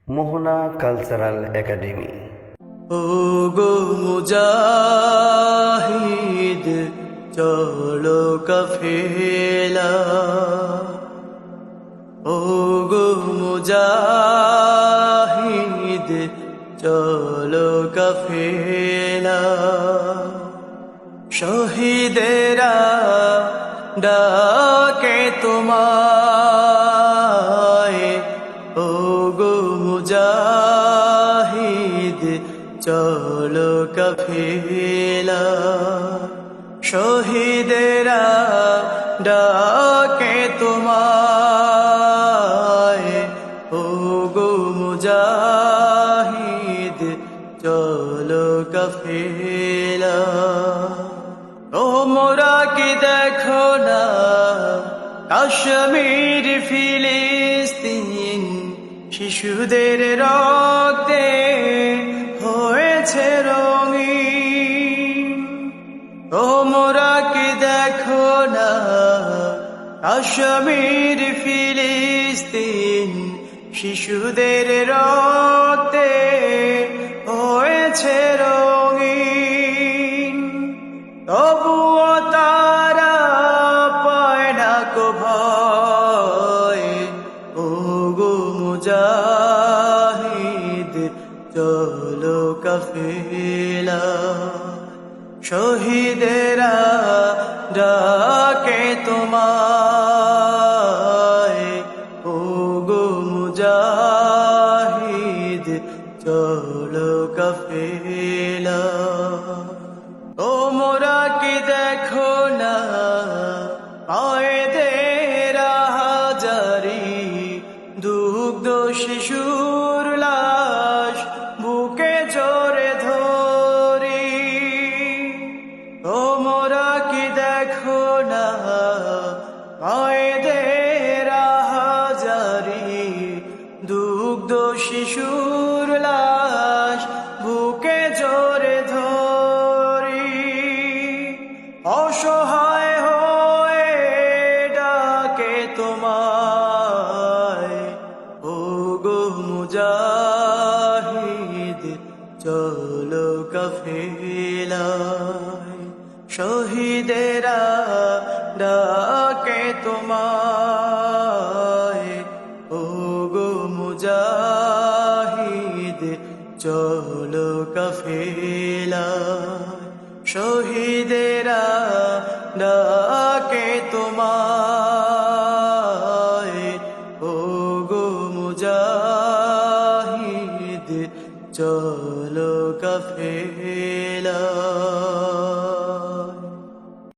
মোহনা cultural academy. ও গো মুজাহিদ চলো কাফেলা, ও গো মুজাহিদ চলো কাফেলা। শহীদেরা ডাকে তোমায়, ও গো মুজাহিদ চলো কাফেলা। শহীদেরা ডাকে তোমায়, ও গো মুজাহিদ চলো কাফেলা। তোমরা কি দেখো না কাশ্মীর ফিলিস্তিন শিশুদের রক্তে হয়েছে রঙিন। তোমরা কি দেখো না কাশ্মীর ফিলিস্তিন শিশুদের রক্তে হয়েছে রঙিন। তবুও তারা পায় না কো ভয়, ও গো মুজাহিদ চলো কাফেলা। শহীদেরা ডাকে তোমায়, ও গো মুজাহিদ চলো কাফেলা। তোমরা কি দেখো না মায়েদের হাজারি দুগ্ধ শিশুর লাশ বুকে জোরে ধরি। তোমরা কি দেখো না মায়েদের হাজারি দুগ্ধ শিশুর লাশ বুকে জোরে ধরি। অসহায় হয়ে ডাকে তোমায়, ও গো মুজাহিদ চলো কাফেলায়। শহীদেরা ডাকে তোমায়, ও গো মুজাহিদ চলো কাফেলায়। শহীদেরা ডাকে তোমায়, ও গো মুজাহিদ চলো কাফেলা।